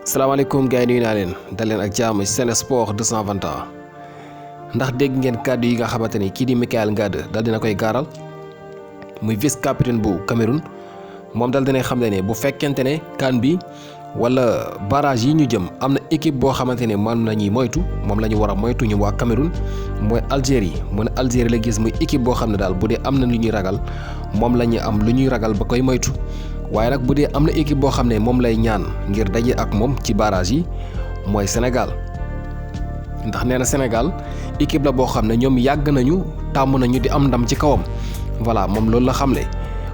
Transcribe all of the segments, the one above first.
salaamaaleykum gars yi nuyu naa leen dal leen ak jàmm ci Sen Sport 221 ndax dégg ngeen kàddu yi nga xamante ni kii di Mikayil Ngade dal dina koy gaaral muy vice capitaine bu Cameroun moom dal dina xam ne bu fekkente ne CAN bi wala barrage yi ñu jëm am na équipe boo xamante ne moom la ñuy moytu moom la ñu war a moytu ñu waa Cameroun mooy Algérie mu ne Algérie la gis muy équipe boo xam ne daal bu dee am na lu ñuy ragal moom la ñu am lu ñuy ragal ba koy moytu. waaye nag bu dee am na équipe boo xam ne moom lay ñaan ngir daje ak moom ci barrage yi mooy Sénégal ndax nee na Sénégal équipe la boo xam ne ñoom yàgg nañu tàmm nañu di am ndam ci kawam voilà moom loolu la xamle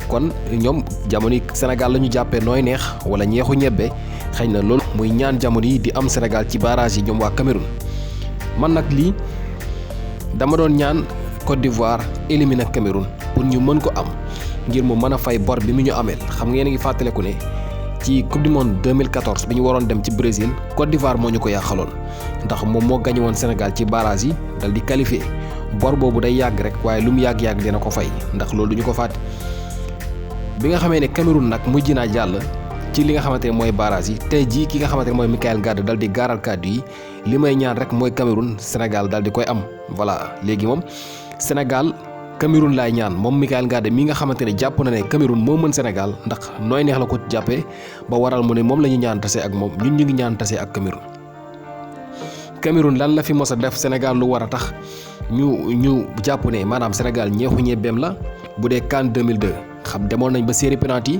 kon ñoom jamono yi Sénégal la ñu jàppee nooy neex wala ñeexu ñebbe xëy na loolu muy ñaan jamono yi di am Sénégal ci barrage yi ñoom waa Cameroun man nag lii dama doon ñaan Côte d'Ivoire éliminer Cameroun pour ñu mën ko am. ngir mu mën a fay bor bi mu ñu ameel xam ngeen a ngi fàttaleku ne ci coupe du monde 2014 bi ñu waroon dem ci Brésil Côte d'Ivoire moo ñu ko yàqaloon ndax moom moo gañe woon Sénégal ci barrage yi dal di qualifié bor boobu day yàgg rek waaye lu mu yàgg-yàgg dina ko fay ndax loolu du ñu ko fàtte. bi nga xamee ne Cameroun nag mujj naa jàll ci li nga xamante ne mooy barrage yi tey jii ki nga xamante ne mooy Mikayil Ngade dal di gaaral kàddu yi li may ñaan rek mooy Cameroun Sénégal dal di koy am voilà léegi moom Sénégal. Cameroun laay ñaan moom Mikayil Ngade mi nga xamante ne jàpp na ne Cameroun moo mën Sénégal ndax nooy neex la ko jàppee ba waral mu ne moom la ñu ñaan tase ak moom ñun ñu ngi ñaan tase ak Cameroun lan la fi mos a def Sénégal lu war a tax ñu jàpp ne maanaam Sénégal ñeexu ñebbeem la bu dee CAN 2002 xam demoon nañ ba série penalty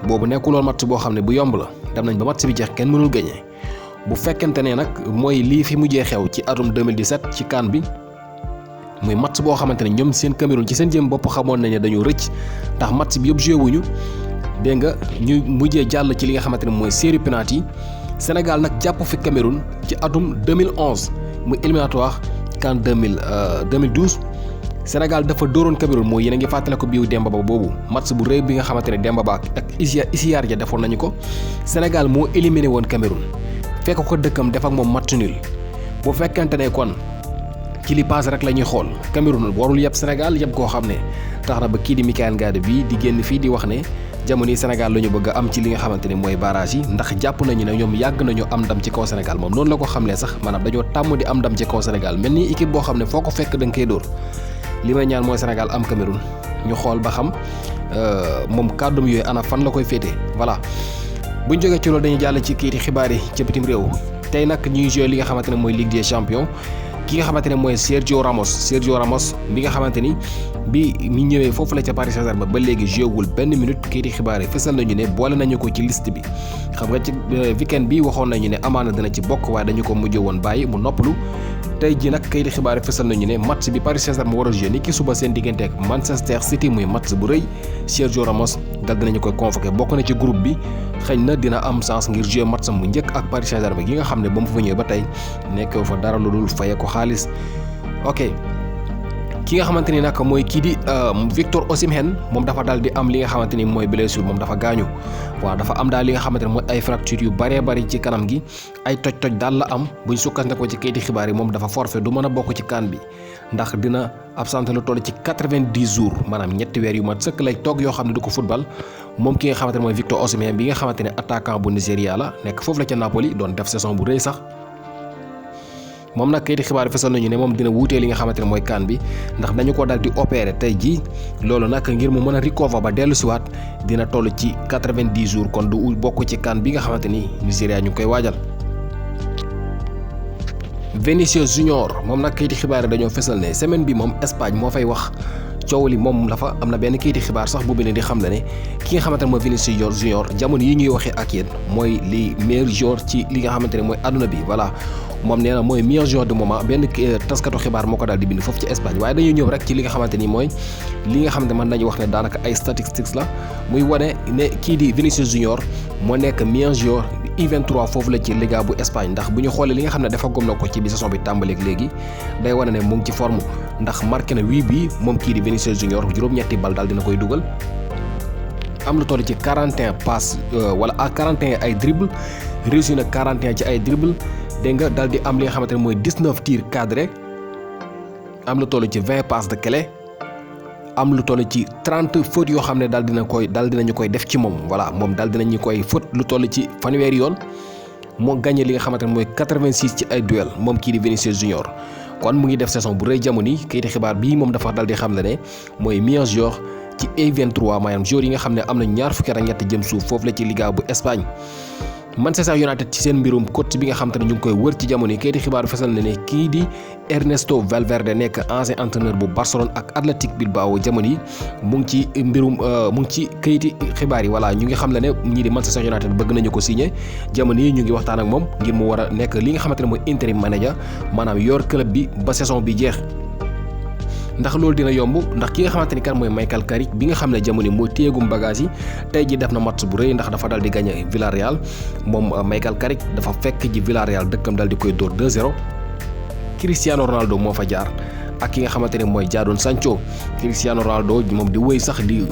boobu nekkuloon match boo xam ne bu yomb la dem nañ ba match bi jeex kenn mënul gagné bu fekkente ne nag mooy lii fi mujjee xew ci atum 2017 ci CAN bi. muy match boo xamante ne ñoom seen Cameroun ci seen jëm bopp xamoon nañ ne dañu rëcc ndax match bi yëpp joué wuñu dégg nga ñu mujjee jàll ci li nga xamante ne mooy série penalty Sénégal nag jàpp fi Cameroun ci atum 2011 muy éliminatoire CAN 2012 Sénégal dafa dóoroon Cameroun mooy yéen a ngi fàttale ko biiw Demba Ba boobu match bu rëy bi nga xamante ne Demba Ba ak Isiar ja defoon nañu ko Sénégal moo éliminé woon Cameroun fekk ko dëkkam def ak moom match nul bu fekkente ne kon. ci li paase rek la ñuy xool Cameroun warul yeb Sénégal yeb koo xam ne tax na ba kii di Mikayil Ngade bii di génn fii di wax ne jamono yi Sénégal la ñu bëgg a am ci li nga xamante ne mooy barrage yi ndax jàpp nañu ne ñoom yàgg nañu am ndam ci kaw Sénégal moom noonu la ko xamlee sax maanaam dañoo tàmm di am ndam ci kaw Sénégal mel ni équipe boo xam ne foo ko fekk da nga koy dóor li may ñaan mooy Sénégal am Cameroun ñu xool ba xam moom kàddum yooyu ana fan la koy féetee voilà buñ jógee ci loolu dañuy jàll ci kiiti xibaar yi ca bitim réew tey nag ñuy joué li nga xamante ne mooy Ligue des Champions ki nga xamante ne mooy Sergio Ramos bi nga xamante ni bi mi ñëwee foofu la ca Paris Saint-Germain ba léegi joué wul benn minute kii di xibaar yi fësal nañu ne boole nañu ko ci liste bi xam nga ci weekend bi waxoon nañu ne amaana dina ci bokk waaye dañu ko mujj woon bàyyi mu noppalu tey ji nag kii di xibaar yi fësal nañu ne match bi Paris Saint-Germain war a joué ni ki suba seen diggante ak Manchester City muy match bu rëy Sergio Ramos dal dinañu koy convoqué bokk na ci groupe bi xëy na dina am chance ngir joué match mu njëkk ak Paris Saint-Germain gi nga xam ne ba mu fa ñëwee ba tey nekkee fa dara lu dul fayee ko xaalis ok ki nga xamante ni nag mooy kii di Victor Osimhen moom dafa daal di am li nga xamante ni mooy blessure moom dafa gaañu waaw dafa am daal li nga xamante ne mooy ay fracture yu bëree bëri ci kanam gi ay toj-toj daal la am buñ sukkandikoo ci kayiti xibaar yi moom dafa forfait du mën a bokk ci CAN bi ndax dina absenté lu toll ci 90 jours maanaam ñetti weer yu mat sëkk lay toog yoo xam ne du ko football moom ki nga xamante ne mooy Victor Osimhen bi nga xamante ne attaquant bu Nigéria la nekk foofu la ca Napoli doon def saison bu rëy sax. moom nag kayiti xibaar fesal nañu ne moom dina wuutee li nga xamante ne mooy CAN bi ndax dañu ko daal di opéré tey jii loolu nag ngir mu mën a recover ba dellu siwaat dina toll ci 90 jours kon du bokk ci CAN bi nga xamante ni Nigéria ñu ngi koy waajal. Vinicius Junior moom nag kayiti xibaar yi dañoo fesal ne semaine bi moom Espagne moo fay wax coow li moom la fa am na benn kayiti xibaar sax bu ne di xam ne ki nga xamante ne mooy Vinicius Junior jamono yi ñuy waxee ak yéen mooy li meilleur joueur ci li nga xamante ne mooy àdduna bi voilà. moom nee na mooy meilleur joueur du moment benn taskatu xibaar moo ko daal di bind foofu ci Espagne waaye dañuy ñëw rek ci li nga xamante ni mooy li nga xamante mën nañu wax ne daanaka ay statistiques la muy wane ne kii di Vinicius Junior moo nekk meilleur joueur U23 foofu la ci Liga bu Espagne ndax bu ñu xoolee li nga xam ne dafa gom na ko ci bi saison bi tàmbaleeg léegi day wane ne mu ngi ci forme ndax marqué na 8 bi moom kii di Vinicius Junior juróom-ñetti bal daal dina koy dugal am lu toll ci 41 passes wala à 41 ay dribble réussi na 41 ci ay dribble dégg nga daal di am li nga xamante ne mooy 19 tirs cadrés am lu toll ci 20 passes de clé am lu toll ci 30 fautes yoo xam ne daal dinañu koy def ci moom voilà moom daal dinañu koy faute lu toll ci fanweeri yoon moo gagné li nga xamante ne mooy 86 ci ay duel moom kii di Vinicius Junior kon mu ngi def saison bu rëy jamono yi kayiti xibaar bii moom dafa dal di xam ne mooy meilleur joueur ci U23 maanaam joueur yi nga xam ne am na ñaar fukki at ak ñett jëm suuf foofu la ci Liga bu Espagne. Manchester United ci seen mbirum coach bi nga xam te ne ñu ngi koy wër ci jamono yi kayiti xibaar fesal na ne kii di Ernesto Valverde nekk ancien entraîneur bu Barcelone ak Athletic Bilbao jamono yi mu ngi ci kayiti xibaar yi voilà ñu ngi xam ne ñii di Manchester United bëgg nañu ko signé jamono yi ñu ngi waxtaan ak moom ngir mu war a nekk li nga xamante ne mooy interim manager maanaam yor club bi ba saison bi jeex. ndax loolu dina yomb ndax ki nga xamante ni kan mooy Michael Carrick bi nga xam ne jamono mooy téyegum bagage yi tey ji def na match bu rëy ndax dafa dal di gagné Villarreal moom Michael Carrick dafa fekk ji Villarreal dëkkam dal di koy dóor 2-0 Cristiano Ronaldo moo fa jaar ak ki nga xamante ne mooy Jadon Sancho Cristiano Ronaldo moom di wëy sax di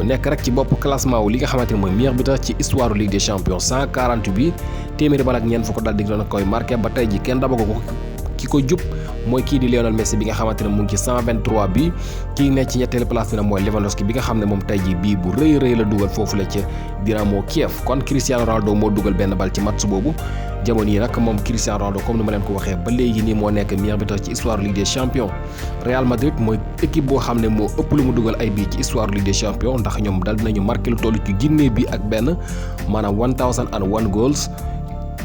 nekk rek ci bopp classement wu li nga xamante ne mooy meilleur buteur ci histoire Ligue des Champions 140 bi téeméeri bal ak ñeent fu ko dal di doon koy marqué ba tey ji kenn dabago ko ki ko jub mooy kii di Lionel Messi bi nga xamante ne mu ngi ci 123 bi kii ne ci ñetteelu place bi nag mooy Lewandowski bi nga xam ne moom tey ji bii bu rëy la dugal foofu la ca Dynamo Kiev kon Cristiano Ronaldo moo dugal benn bal ci match boobu jamono yi nag moom Cristiano Ronaldo comme ni ma leen ko waxee ba léegi nii moo nekk meilleur buteur ci histoire Ligue des Champions Real Madrid mooy équipe boo xam ne moo ëpp lu mu dugal ay bii ci histoire Ligue des Champions ndax ñoom dal dinañu marqué lu toll ci junne bi ak benn maanaam 1001 goals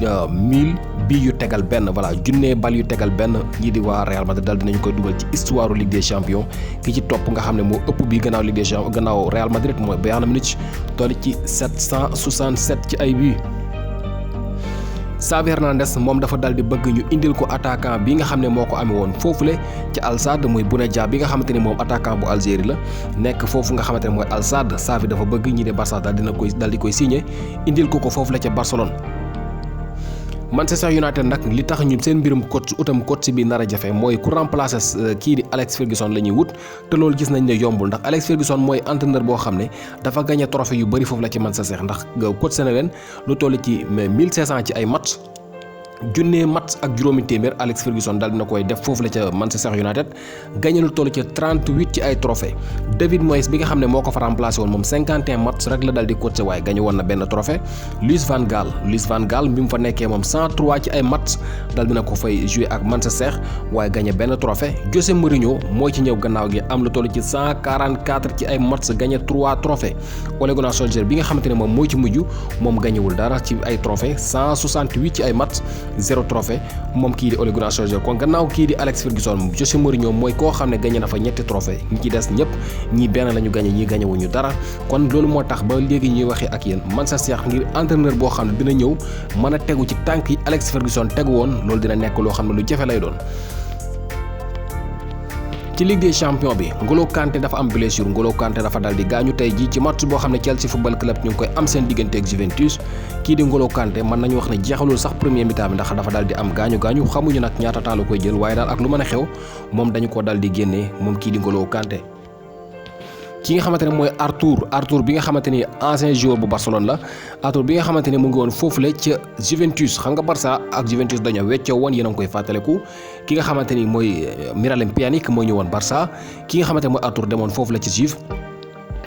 1000 bi yu tegal benn voilà junne bal yu tegal benn ñii di waa Real Madrid dal dinañu koy dugal ci histoire Ligue des Champions ki ci topp nga xam ne moo ëpp bi gannaaw Ligue des Champions gannaaw Real Madrid mooy Bayern Munich toll ci 767 ci ay bi Xavi Hernandez moom dafa dal di bëgg ñu indil ko attaquant bi nga xam ne moo ko amee woon foofule ci Al Sadd muy Bouna Dia bi nga xamante ni moom attaquant bu Algérie la nekk foofu nga xamante ne mooy Al Sadd Xavi dafa bëgg ñi de Barça dal di koy signé indil ko foofu la ca Barcelone. Manchester United nag li tax ñun seen mbirum coach utam coach bi nar a jafe mooy ku remplacer kii di Alex Ferguson la ñuy wut te loolu gis nañ ne yombul ndax Alex Ferguson mooy entraîneur boo xam ne dafa gagné trophée yu bëri foofu la ci Manchester ndax coach na leen lu toll ci 1500 ci ay match junnee match ak juróomi téeméer Alex Ferguson dal dina koy def foofu la ca Manchester United gagné lu toll ci 38 ci ay trophée David Moyes bi nga xam ne moo ko fa remplacé woon moom 51 match rek la dal di coaché waaye gagné woon na benn trophée Louis van Gaal bi mu fa nekkee moom 103 ci ay match dal dina ko fay joué ak Manchester waaye gagné benn trophée José Mourinho mooy ci ñëw gannaaw gi am lu toll ci 144 ci ay match gagné 3 trophées Ole Gunnar Solskjaer bi nga xamante ne moom moo ci mujj moom gagnéwul dara ci ay trophée 168 ci ay match 0 trophée moom kii di Ole Gunnar Solskjaer kon gannaaw kii di Alex Ferguson José Mourinho mooy koo xam ne gagné na fa ñetti trophée ñi ci des ñëpp ñii benn la ñu gagné ñii gagné wuñu dara kon loolu moo tax ba léegi ñuy waxee ak yéen Manchester ngir entraîneur boo xam ne dina ñëw mën a tegu ci tànk yi Alex Ferguson tegu woon loolu dina nekk loo xam ne lu jafe lay doon. ci Ligue des Champions bi N'Golo Kanté dafa am blessure N'Golo Kanté dafa dal di gaañu tey ji ci match boo xam ne Chelsea Football Club ñu ngi koy am seen diggante ak Juventus kii di N'Golo Kanté mën nañu wax ne jeexalul sax premier mi-temps bi ndax dafa dal di am gaañu xamuñu nag ñaata temps la koy jël waaye daal ak lu mën a xew moom dañu ko dal di génnee moom kii di N'Golo Kanté. ki nga xamante ne mooy Arthur bi nga xamante ni ancien joueur bu Barcelone la Arthur bi nga xamante ne mu ngi woon foofule ca Juventus xam nga Barça ak Juventus dañoo weccoo woon yéen a ngi koy fàttaleku ki nga xamante ni mooy Miralem Pjanic moo ñëwoon Barça ki nga xamante ne mooy Arthur demoon foofu la ci Juve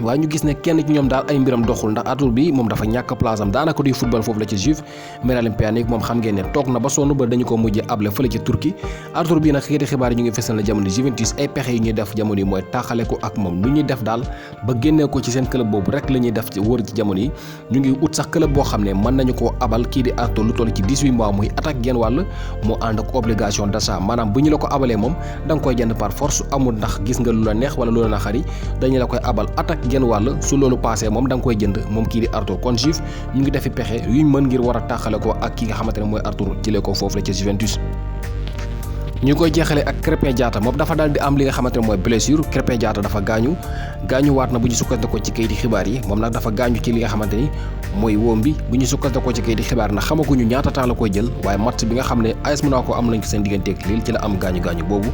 waaye ñu gis ne kenn ci ñoom daal ay mbiram doxul ndax Arthur bi moom dafa ñàkk place am daanaka duy football foofu la ci Juve Miralem Pjanic moom xam ngeen ne toog na ba sonn ba dañu ko mujjee able fële ci Turquie Arthur bi nag xeeti xibaar yi ñu ngi fesal na jamono Juventus ay pexe yi ñuy def jamono yi mooy tàqale ko ak moom lu ñuy def daal ba génnee ko ci seen club boobu rek la ñuy def ci wër ci jamono yi ñu ngi ut sax club boo xam ne mën nañu koo abal kii di Arthur lu toll ci 18 mois muy attaque genn wàll moo ànd ak obligation d'achat maanaam bu ñu la ko abalee moom da nga koy jënd par force amul ndax gis nga lu la neex wala lu la naqari dañu la koy abal attaque genn wàll loolu passé moom da nga koy jënd moom kii di Arthur kon Juve ñu ngi defi pexe yuñ mën ngir war a tàqale ko ak ki nga xamante ne mooy Arthur jëlee ko foofu la ci Juventus. ñu koy jeexale ak Krépin Diatta moom dafa daal di am li nga xamante ne mooy blessure Krépin Diatta dafa gaañuwaat na bu ñu sukkandikoo ci kayiti xibaar yi moom nag dafa gaañu ci li nga xamante ni mooy wóom bi bu ñu sukkandikoo ci kayiti xibaar nag xamaguñu ñaata temps la koy jël waaye match bi nga xam ne AS Monaco am nañ ko seen digganteeg Lille ci la am gaañu boobu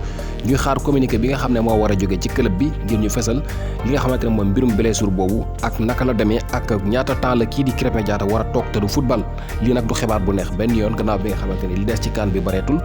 ñuy xaar communiqué bi nga xam ne moo war a jóge ci club bi ngir ñu fesal li nga xamante ne mooy mbirum blessure boobu ak naka la demee ak ñaata temps la kii di Krépin Diatta war a toog te du football lii nag du xibaar bu neex benn yoon gannaaw bi nga xamante ni li des ci CAN bi bareetul